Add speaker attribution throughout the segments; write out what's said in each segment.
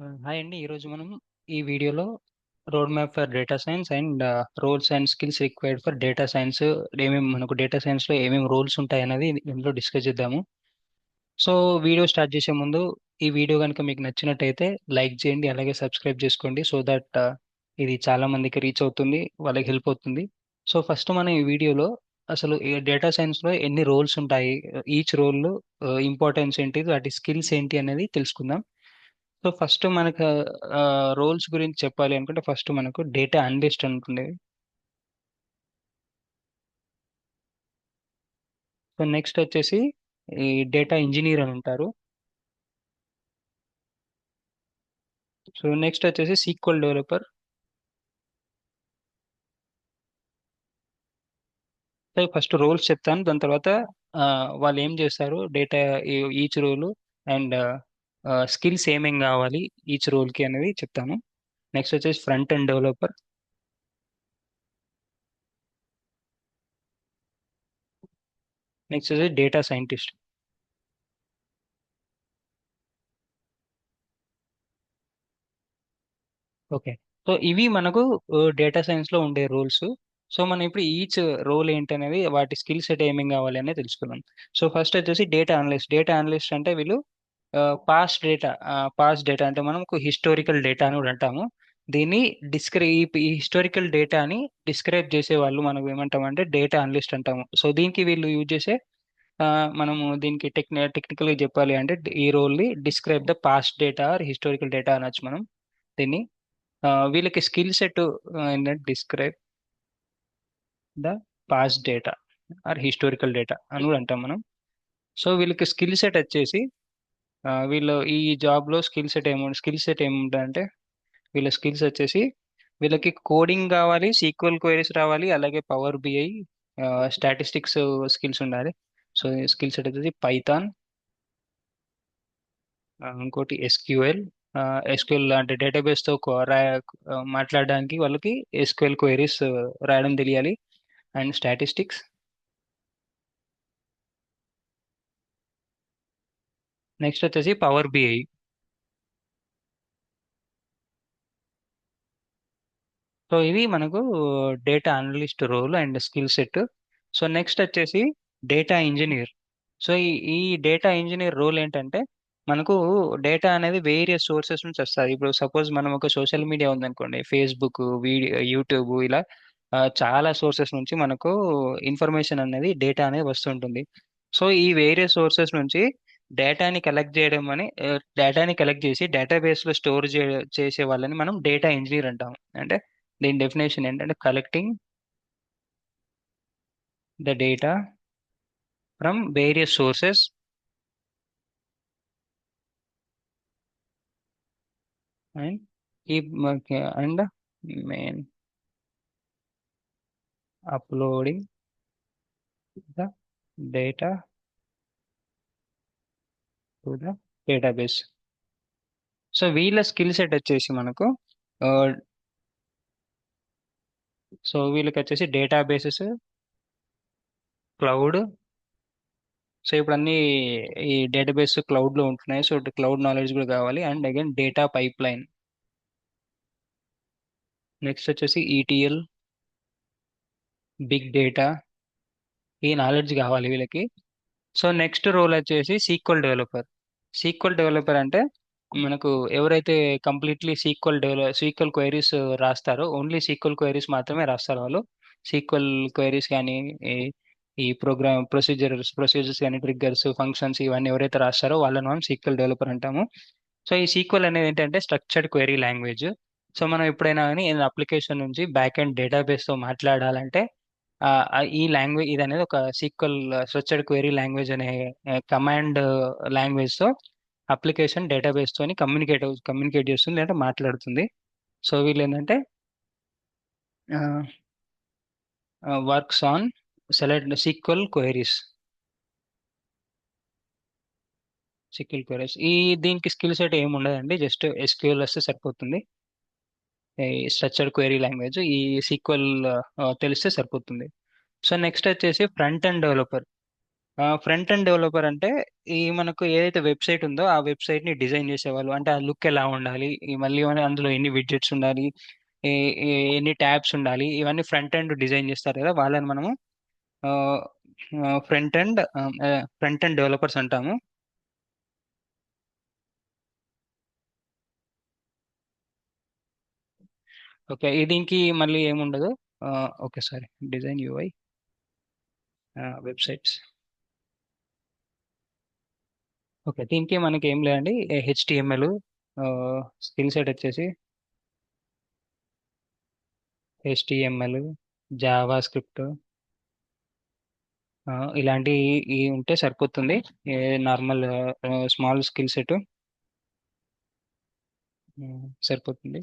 Speaker 1: Hi అండి. ఈరోజు మనం ఈ వీడియోలో road map for data science and roles and skills required for data science ఏమేమి మనకు డేటా సైన్స్లో ఏమేమి రోల్స్ ఉంటాయి అనేది ఇందులో డిస్కస్ చేద్దాము. సో వీడియో స్టార్ట్ చేసే ముందు ఈ వీడియో కనుక మీకు నచ్చినట్టయితే లైక్ చేయండి, అలాగే సబ్స్క్రైబ్ చేసుకోండి సో దట్ ఇది చాలా మందికి రీచ్ అవుతుంది, వాళ్ళకి హెల్ప్ అవుతుంది. సో ఫస్ట్ మనం ఈ వీడియోలో అసలు ఈ డేటా సైన్స్లో ఎన్ని రోల్స్ ఉంటాయి, ఈచ్ రోల్ ఇంపార్టెన్స్ ఏంటి, వాటి స్కిల్స్ ఏంటి అనేది తెలుసుకుందాం. సో ఫస్ట్ మనకు రోల్స్ గురించి చెప్పాలి అనుకుంటే ఫస్ట్ మనకు డేటా అనలిస్ట్ ఉంటుంది. సో నెక్స్ట్ వచ్చేసి ఈ డేటా ఇంజనీర్ అని ఉంటారు. సో నెక్స్ట్ వచ్చేసి SQL developer. So first roles చెప్తాను, దాని తర్వాత ఆ, వాళ్ళు ఏం చేస్తారు, data each role and skills ఏమేం కావాలి ఈచ్ రోల్కి అనేది చెప్తాను. నెక్స్ట్ వచ్చేసి ఫ్రంట్ అండ్ డెవలపర్. నెక్స్ట్ వచ్చేసి డేటా సైంటిస్ట్. ఓకే. సో ఇవి మనకు డేటా సైన్స్ లో ఉండే రోల్స్. సో మనం ఇప్పుడు ఈచ్ రోల్ ఏంటి అనేది, వాటి స్కిల్ సెట్ ఏమేమి కావాలి అనేది తెలుసుకుందాం. సో ఫస్ట్ వచ్చేసి డేటా అనలిస్ట్. డేటా అనలిస్ట్ అంటే వీళ్ళు పాస్ట్ డేటా అంటే మనం హిస్టారికల్ డేటా అని కూడా అంటాము. దీన్ని ఈ హిస్టారికల్ డేటాని డిస్క్రైబ్ చేసే వాళ్ళు మనం ఏమంటామంటే డేటా అనలిస్ట్ అంటాము. సో దీనికి వీళ్ళు యూజ్ చేసే ఆ, మనము దీనికి టెక్నికల్గా చెప్పాలి అంటే ఈ రోల్ని describe the past data or historical data అనొచ్చు మనం దీన్ని. వీళ్ళకి స్కిల్ సెట్ ఏంటంటే describe the past data or historical data అని కూడా అంటాం మనం. సో వీళ్ళకి స్కిల్ సెట్ వచ్చేసి వీళ్ళు ఈ జాబ్లో స్కిల్ సెట్ ఏముంటుందంటే వీళ్ళ స్కిల్స్ వచ్చేసి వీళ్ళకి కోడింగ్ కావాలి, సీక్వెల్ క్వైరీస్ రావాలి, అలాగే పవర్ బిఐ స్టాటిస్టిక్స్ స్కిల్స్ ఉండాలి. సో స్కిల్ సెట్ వచ్చేసి పైథాన్, ఇంకోటి ఎస్క్యూఎల్. ఎస్క్యూఎల్ అంటే డేటాబేస్తో మాట్లాడడానికి వాళ్ళకి ఎస్క్యూఎల్ క్వైరీస్ రాయడం తెలియాలి. And statistics. నెక్స్ట్ వచ్చేసి పవర్ బిఐ. సో ఇది మనకు data analyst role and skill set. So next వచ్చేసి డేటా ఇంజనీర్. సో ఈ డేటా ఇంజనీర్ రోల్ ఏంటంటే మనకు డేటా అనేది వేరియస్ సోర్సెస్ నుంచి వస్తుంది. ఇప్పుడు సపోజ్ మనం ఒక సోషల్ మీడియా ఉందనుకోండి, ఫేస్బుక్, వీడియో, యూట్యూబ్, ఇలా చాలా సోర్సెస్ నుంచి మనకు ఇన్ఫర్మేషన్ అనేది డేటా అనేది వస్తుంటుంది. సో ఈ వేరియస్ సోర్సెస్ నుంచి డేటాని కలెక్ట్ చేసి డేటాబేస్లో స్టోర్ చేసే వాళ్ళని మనం డేటా ఇంజనీర్ అంటాం. అంటే దీని డెఫినేషన్ ఏంటంటే collecting the data from various sources and keep and main uploading the data to the database. So వీళ్ళ స్కిల్ సెట్ వచ్చేసి మనకు ఆ, సో వీళ్ళకి వచ్చేసి డేటాబేసెస్, క్లౌడ్. సో ఇప్పుడు అన్ని ఈ డేటాబేస్ క్లౌడ్ లో ఉంటున్నాయి, సో క్లౌడ్ నాలెడ్జ్ కూడా కావాలి. And again data pipeline. Next వచ్చేసి ఈటీఎల్, బిగ్ డేటా, ఈ నాలెడ్జ్ కావాలి వీళ్ళకి. సో నెక్స్ట్ రోల్ వచ్చేసి సీక్వల్ డెవలపర్ అంటే మనకు ఎవరైతే కంప్లీట్లీ సీక్వల్ క్వైరీస్ రాస్తారో, ఓన్లీ సీక్వల్ క్వైరీస్ మాత్రమే రాస్తారు వాళ్ళు. సీక్వల్ క్వైరీస్ కానీ ఈ ఈ ప్రోగ్రామ్ ప్రొసీజర్స్ కానీ ట్రిగ్గర్స్ ఫంక్షన్స్ ఇవన్నీ ఎవరైతే రాస్తారో వాళ్ళని మనం సీక్వల్ డెవలపర్ అంటాము. సో ఈ సీక్వల్ అనేది ఏంటంటే స్ట్రక్చర్డ్ క్వెరీ లాంగ్వేజ్. సో మనం ఎప్పుడైనా కానీ ఏదైనా అప్లికేషన్ నుంచి బ్యాక్ అండ్ డేటాబేస్తో మాట్లాడాలంటే ఈ లాంగ్వేజ్ ఇది అనేది ఒక సీక్వల్ స్ట్రక్చర్డ్ క్వెరీ లాంగ్వేజ్ అనే కమాండ్ లాంగ్వేజ్తో అప్లికేషన్ డేటాబేస్ తోని కమ్యూనికేట్ చేస్తుంది అంటే మాట్లాడుతుంది. సో వీళ్ళు ఏంటంటే works on select sequel queries. దీనికి స్కిల్ సెట్ ఏమి ఉండదండి, జస్ట్ ఎస్క్యూఎల్ వస్తే సరిపోతుంది. ఈ స్ట్రక్చర్డ్ క్వెరీ లాంగ్వేజ్ ఈ సీక్వెల్ తెలిస్తే సరిపోతుంది. సో నెక్స్ట్ వచ్చేసి front end developer. Front end developer అంటే ఈ మనకు ఏదైతే వెబ్సైట్ ఉందో ఆ వెబ్సైట్ ని డిజైన్ చేసేవాళ్ళు, అంటే ఆ లుక్ ఎలా ఉండాలి, ఈ మళ్ళీ అందులో ఎన్ని విడ్జెట్స్ ఉండాలి, ఎన్ని ట్యాబ్స్ ఉండాలి, ఇవన్నీ ఫ్రంట్ ఎండ్ డిజైన్ చేస్తారు కదా, వాళ్ళని మనము front end front end developers అంటాము. ఓకే, దీనికి మళ్ళీ ఏముండదు. Okay sorry, design UI websites. Okay, దీనికి మనకి ఏం లేదండి. హెచ్టిఎంఎల్ స్కిల్ సెట్ వచ్చేసి హెచ్టిఎంఎల్, జావా స్క్రిప్ట్, ఇలాంటి ఈ ఉంటే సరిపోతుంది. నార్మల్ స్మాల్ స్కిల్ సెట్ సరిపోతుంది.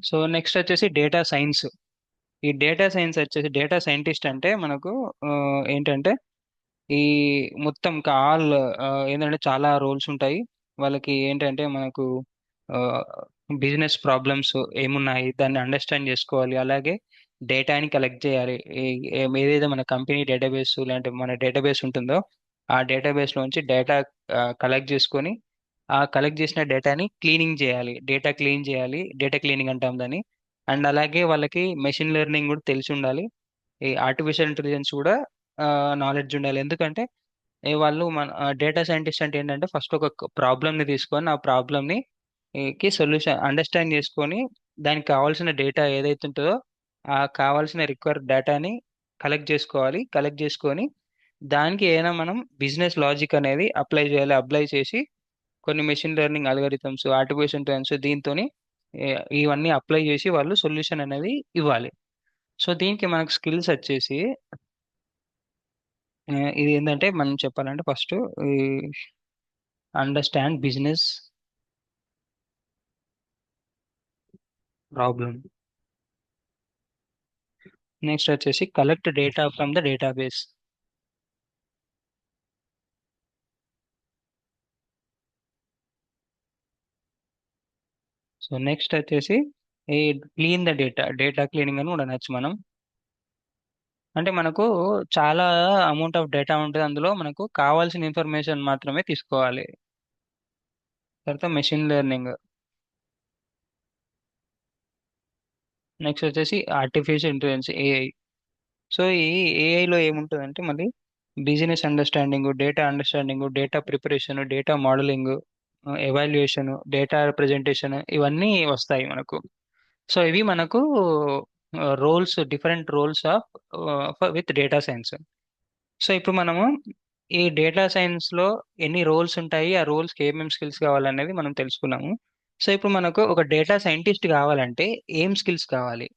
Speaker 1: సో నెక్స్ట్ వచ్చేసి డేటా సైన్స్. ఈ డేటా సైన్స్ వచ్చేసి డేటా సైంటిస్ట్ అంటే మనకు ఆ, ఏంటంటే ఈ మొత్తం ఆల్ ఏంటంటే చాలా రోల్స్ ఉంటాయి. వాళ్ళకి ఏంటంటే మనకు బిజినెస్ ప్రాబ్లమ్స్ ఏమున్నాయి దాన్ని అండర్స్టాండ్ చేసుకోవాలి, అలాగే డేటాని కలెక్ట్ చేయాలి. ఏదైతే మన కంపెనీ డేటాబేస్ లేదంటే మన డేటాబేస్ ఉంటుందో ఆ డేటాబేస్ లోంచి డేటా కలెక్ట్ చేసుకొని ఆ కలెక్ట్ చేసిన డేటాని క్లీనింగ్ చేయాలి, డేటా క్లీన్ చేయాలి, డేటా క్లీనింగ్ అంటాం దాన్ని. అండ్ అలాగే వాళ్ళకి మెషిన్ లెర్నింగ్ కూడా తెలిసి ఉండాలి, ఈ ఆర్టిఫిషియల్ ఇంటెలిజెన్స్ కూడా నాలెడ్జ్ ఉండాలి. ఎందుకంటే వాళ్ళు మన డేటా సైంటిస్ట్ అంటే ఏంటంటే ఫస్ట్ ఒక ప్రాబ్లమ్ ని తీసుకొని ఆ ప్రాబ్లమ్ ని కి సొల్యూషన్ అండర్స్టాండ్ చేసుకొని దానికి కావాల్సిన డేటా ఏదైతే ఉంటుందో ఆ కావాల్సిన రిక్వైర్ డేటాని కలెక్ట్ చేసుకోవాలి. కలెక్ట్ చేసుకొని దానికి ఏదైనా మనం బిజినెస్ లాజిక్ అనేది అప్లై చేయాలి. అప్లై చేసి కొన్ని machine learning algorithms, artificial intelligence దీంతోని ఇవన్నీ అప్లై చేసి వాళ్ళు సొల్యూషన్ అనేది ఇవ్వాలి. సో దీనికి మనకు స్కిల్స్ వచ్చేసి ఇది ఏంటంటే మనం చెప్పాలంటే ఫస్ట్ ఈ అండర్స్టాండ్ బిజినెస్ ప్రాబ్లమ్. నెక్స్ట్ వచ్చేసి collect data from the database. So next వచ్చేసి ఈ clean the data, data cleaning అని కూడా అనొచ్చు మనం. అంటే మనకు చాలా అమౌంట్ ఆఫ్ డేటా ఉంటుంది, అందులో మనకు కావాల్సిన ఇన్ఫర్మేషన్ మాత్రమే తీసుకోవాలి. తర్వాత మెషిన్ లెర్నింగ్. నెక్స్ట్ వచ్చేసి ఆర్టిఫిషియల్ ఇంటెలిజెన్స్, ఏఐ. సో ఈ ఏఐలో ఏముంటుందంటే మళ్ళీ business understanding, data understanding, data preparation, data modelling, evaluation, data representation, ఇవన్నీ వస్తాయి మనకు. సో ఇవి మనకు roles, different roles of with data science. So ఇప్పుడు మనము ఈ డేటా సైన్స్ లో ఎన్ని రోల్స్ ఉంటాయి, ఆ రోల్స్కి ఏమేమి స్కిల్స్ కావాలనేది మనం తెలుసుకున్నాము. సో ఇప్పుడు మనకు ఒక డేటా సైంటిస్ట్ కావాలంటే ఏం స్కిల్స్ కావాలి,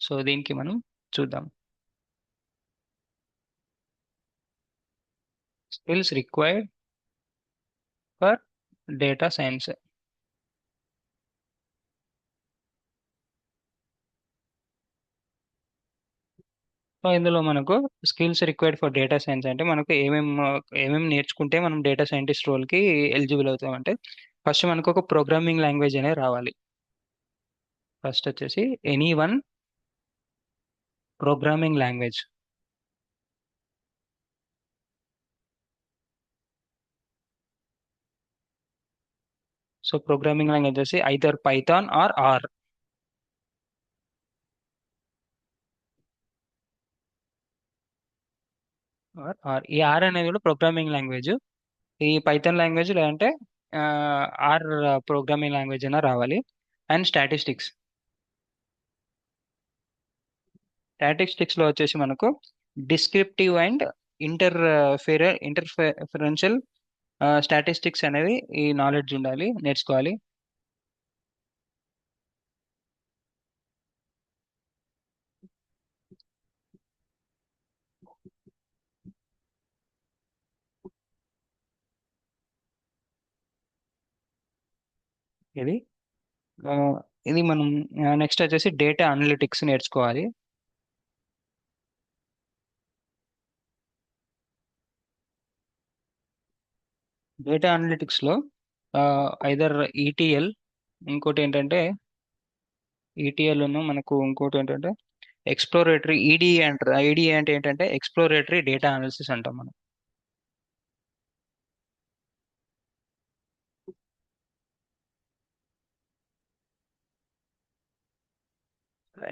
Speaker 1: సో దీనికి మనం చూద్దాం. Skills required for data science. So ఇందులో మనకు skills required for data science అంటే మనకు ఏమేమి నేర్చుకుంటే మనం డేటా సైంటిస్ట్ రోల్కి ఎలిజిబుల్ అవుతామంటే ఫస్ట్ మనకు ఒక ప్రోగ్రామింగ్ లాంగ్వేజ్ అనేది రావాలి. ఫస్ట్ వచ్చేసి any one programming language. So programming language వచ్చేసి ఐదర్ పైథాన్ ఆర్ ఆర్. ఈ ఆర్ అనేది కూడా ప్రోగ్రామింగ్ లాంగ్వేజ్. ఈ పైథాన్ లాంగ్వేజ్ లేదంటే ఆర్ ప్రోగ్రామింగ్ లాంగ్వేజ్ అయినా రావాలి. And statistics. స్టాటిస్టిక్స్ లో వచ్చేసి మనకు డిస్క్రిప్టివ్ అండ్ ఇంటర్ ఇంటర్ఫరెన్షియల్ స్టాటిస్టిక్స్ అనేది ఈ నాలెడ్జ్ ఉండాలి, నేర్చుకోవాలి. ఇది ఆ, ఇది మనం నెక్స్ట్ వచ్చేసి డేటా అనలిటిక్స్ నేర్చుకోవాలి. డేటా అనలిటిక్స్ లో ఐదర్ ఈటీఎల్, ఇంకోటి ఏంటంటే ఈటీఎల్ మనకు ఇంకోటి ఏంటంటే ఎక్స్ప్లోరేటరీ ఈడిఏ అంటారు. ఈడిఏ అంటే ఏంటంటే ఎక్స్ప్లోరేటరీ డేటా అనాలిసిస్ అంటాం మనం.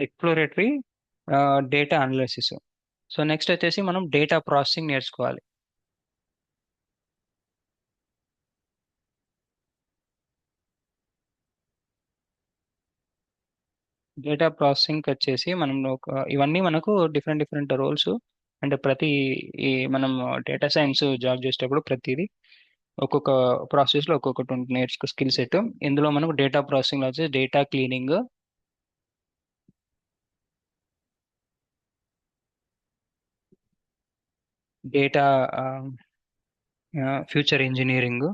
Speaker 1: Exploratory, data analysis. So next వచ్చేసి మనం డేటా ప్రాసెసింగ్ నేర్చుకోవాలి. డేటా ప్రాసెసింగ్ వచ్చేసి మనం ఇవన్నీ మనకు డిఫరెంట్ డిఫరెంట్ రోల్స్. అంటే ప్రతి ఈ మనం డేటా సైన్స్ జాబ్ చేసేటప్పుడు ప్రతిదీ ఒక్కొక్క ప్రాసెస్లో ఒక్కొక్కటి నేర్చుకో స్కిల్ సెట్. ఇందులో మనకు డేటా ప్రాసెసింగ్ వచ్చేసి data cleaning, data feature engineering,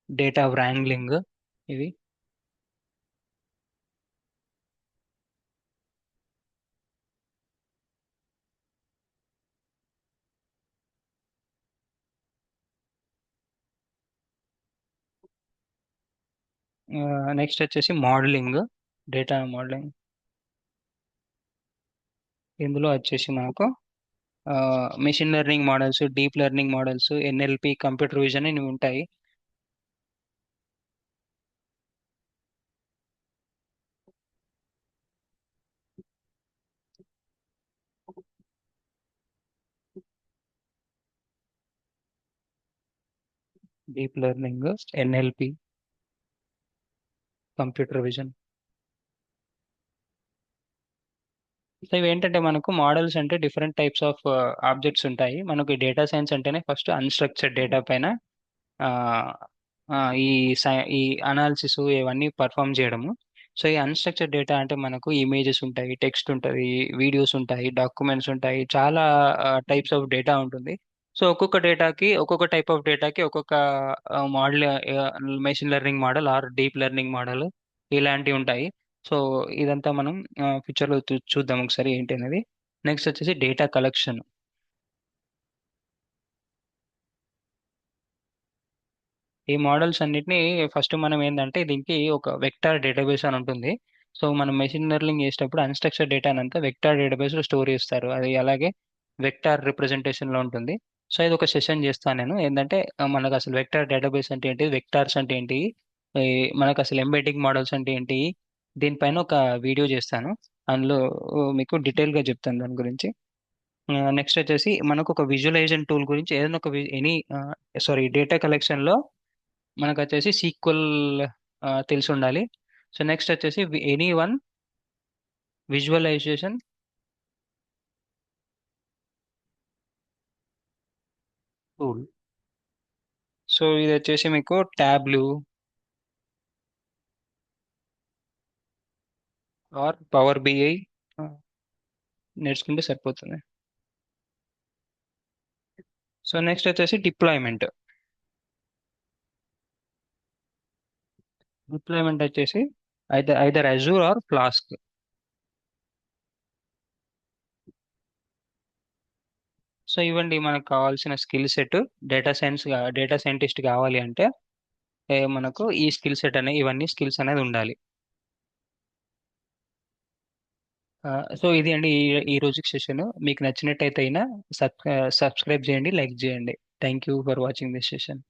Speaker 1: data wrangling. ఇవి నెక్స్ట్ వచ్చేసి మోడలింగ్, డేటా మోడలింగ్. ఇందులో వచ్చేసి మనకు machine learning models, deep learning models, NLP, computer vision ఇవి ఉంటాయి. Deep learning, NLP, computer vision. So ఇవి ఏంటంటే మనకు మోడల్స్ అంటే డిఫరెంట్ టైప్స్ ఆఫ్ ఆబ్జెక్ట్స్ ఉంటాయి. మనకు డేటా సైన్స్ అంటేనే ఫస్ట్ అన్స్ట్రక్చర్డ్ డేటా పైన ఆ, ఆ, ఈ ఈ అనాలిసిస్ ఇవన్నీ పర్ఫామ్ చేయడము. సో ఈ అన్స్ట్రక్చర్డ్ డేటా అంటే మనకు ఇమేజెస్ ఉంటాయి, టెక్స్ట్ ఉంటుంది, వీడియోస్ ఉంటాయి, డాక్యుమెంట్స్ ఉంటాయి, చాలా టైప్స్ ఆఫ్ డేటా ఉంటుంది. సో ఒక్కొక్క డేటాకి, ఒక్కొక్క టైప్ ఆఫ్ డేటాకి ఒక్కొక్క model, machine learning model or deep learning model ఇలాంటివి ఉంటాయి. సో ఇదంతా మనం ఫ్యూచర్లో చూద్దాం ఒకసారి ఏంటి అనేది. నెక్స్ట్ వచ్చేసి డేటా కలెక్షన్. ఈ మోడల్స్ అన్నిటిని ఫస్ట్ మనం ఏంటంటే దీనికి ఒక వెక్టార్ డేటాబేస్ అని ఉంటుంది. సో మనం మెషిన్ లెర్నింగ్ చేసేటప్పుడు అన్స్ట్రక్చర్ డేటా అంతా వెక్టార్ డేటాబేస్లో స్టోర్ చేస్తారు. అది అలాగే వెక్టార్ రిప్రజెంటేషన్లో ఉంటుంది. సో ఇది ఒక సెషన్ చేస్తాను నేను. ఏంటంటే మనకు అసలు వెక్టార్ డేటాబేస్ అంటే ఏంటి, వెక్టార్స్ అంటే ఏంటి, ఈ మనకు అసలు ఎంబెడ్డింగ్ మోడల్స్ అంటే ఏంటి, దీనిపైన ఒక వీడియో చేస్తాను. అందులో మీకు డీటెయిల్గా చెప్తాను దాని గురించి. నెక్స్ట్ వచ్చేసి మనకు ఒక విజువలైజేషన్ టూల్ గురించి ఏదైనా ఒక ఎనీ సారీ డేటా కలెక్షన్లో మనకు వచ్చేసి సీక్వెల్ తెలిసి ఉండాలి. సో నెక్స్ట్ వచ్చేసి any one visualisation tool. So ఇది వచ్చేసి మీకు ట్యాబ్లు ఆర్ పవర్ బిఐ నేర్చుకుంటే సరిపోతుంది. సో నెక్స్ట్ వచ్చేసి డిప్లాయ్మెంట్. డిప్లాయ్మెంట్ వచ్చేసి either Azure or Flask. So ఇవ్వండి మనకు కావాల్సిన స్కిల్ సెట్. డేటా సైంటిస్ట్ కావాలి అంటే మనకు ఈ స్కిల్ సెట్ అనే ఇవన్నీ స్కిల్స్ అనేది ఉండాలి. సో ఇది అండి ఈ రోజుకి సెషన్. మీకు నచ్చినట్టయితే అయినా సబ్స్క్రైబ్ చేయండి, లైక్ చేయండి. Thank you for watching this session.